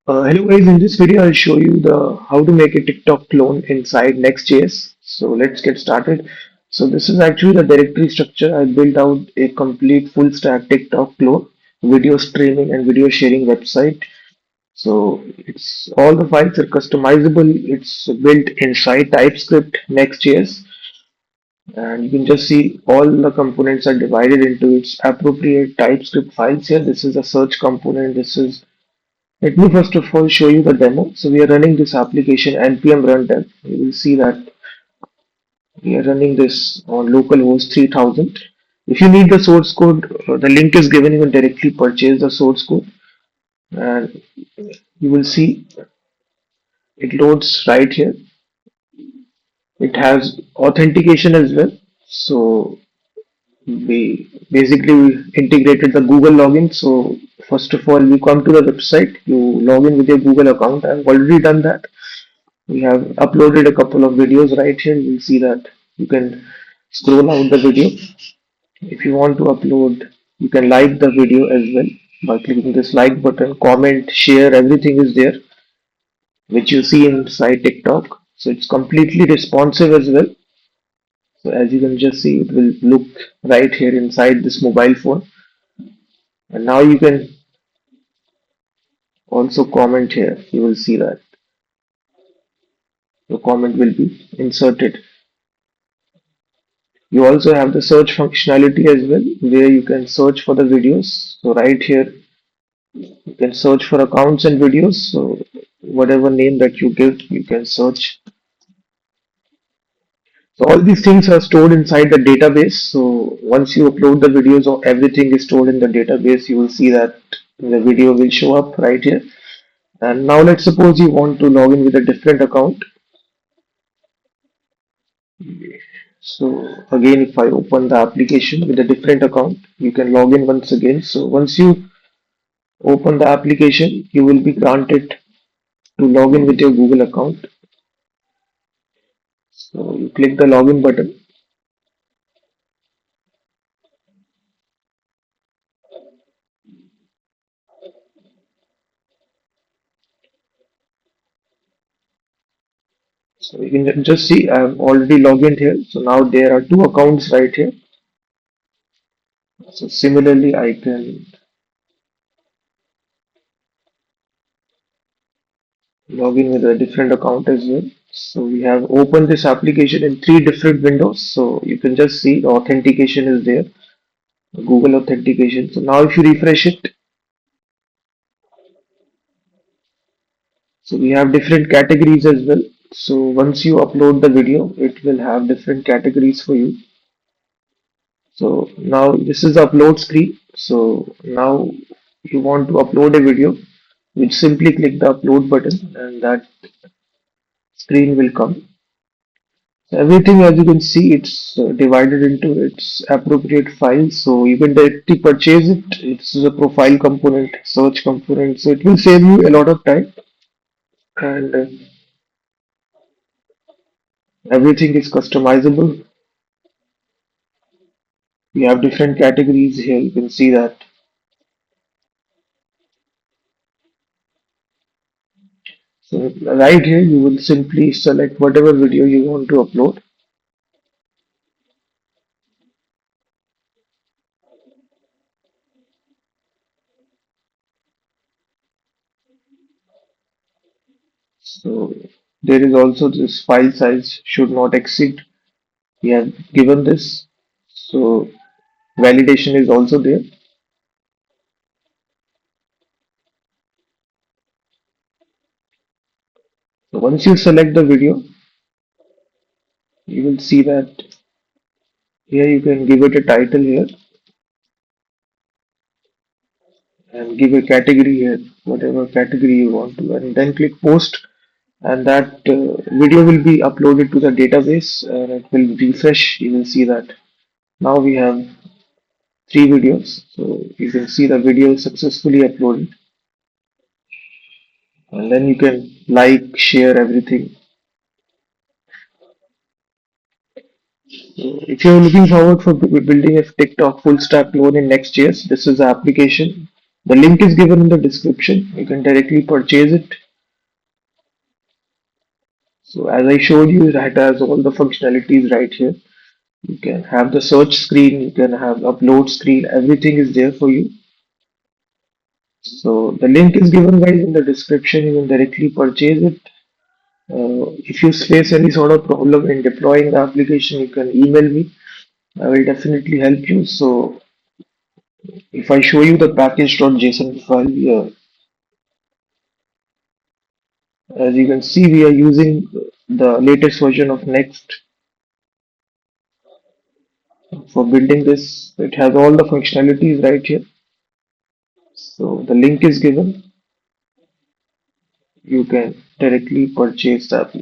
Hello guys, in this video I'll show you the how to make a TikTok clone inside Next.js. So let's get started. So this is actually the directory structure. I built out a complete full stack TikTok clone, video streaming and video sharing website. So it's all the files are customizable. It's built inside TypeScript Next.js, and you can just see all the components are divided into its appropriate TypeScript files here. This is a search component. This is Let me first of all show you the demo. So we are running this application npm runtime. You will see that we are running this on localhost 3000. If you need the source code, the link is given. You can directly purchase the source code, and you will see it loads right here. It has authentication as well. So we integrated the Google login. So first of all, you come to the website, you log in with your Google account. I've already done that. We have uploaded a couple of videos right here. You'll see that you can scroll out the video. If you want to upload, you can like the video as well by clicking this like button, comment, share, everything is there, which you see inside TikTok. So it's completely responsive as well. So as you can just see, it will look right here inside this mobile phone. And now you can also comment here. You will see that your comment will be inserted. You also have the search functionality as well, where you can search for the videos. So right here, you can search for accounts and videos. So whatever name that you give, you can search. So all these things are stored inside the database. So once you upload the videos, or everything is stored in the database, you will see that the video will show up right here. And now let's suppose you want to log in with a different account. So again, if I open the application with a different account, you can log in once again. So once you open the application, you will be granted to log in with your Google account. So you click the login button. So you can just see I've already logged in here. So now there are two accounts right here. So similarly, I can log in with a different account as well. So we have opened this application in three different windows. So you can just see the authentication is there, Google authentication. So now if you refresh it, so we have different categories as well. So once you upload the video, it will have different categories for you. So now this is the upload screen. So now if you want to upload a video, you simply click the upload button and that screen will come. So everything, as you can see, it's divided into its appropriate files. So you can directly purchase it. This is a profile component, search component. So it will save you a lot of time, and everything is customizable. We have different categories here. You can see that. So right here, you will simply select whatever video you want to upload. So there is also this file size should not exceed. We have given this. So validation is also there. So once you select the video, you will see that here you can give it a title here and give a category here, whatever category you want to, and then click post, and that video will be uploaded to the database and it will refresh. You will see that now we have three videos. So you can see the video is successfully uploaded, and then you can like, share everything. So if you're looking forward for building a TikTok full stack clone in Next.js, this is the application. The link is given in the description. You can directly purchase it. So as I showed you, that has all the functionalities right here. You can have the search screen, you can have upload screen, everything is there for you. So the link is given guys in the description. You can directly purchase it. If you face any sort of problem in deploying the application, you can email me. I will definitely help you. So if I show you the package.json file here, as you can see, we are using the latest version of Next for building this. It has all the functionalities right here. So the link is given. You can directly purchase the app.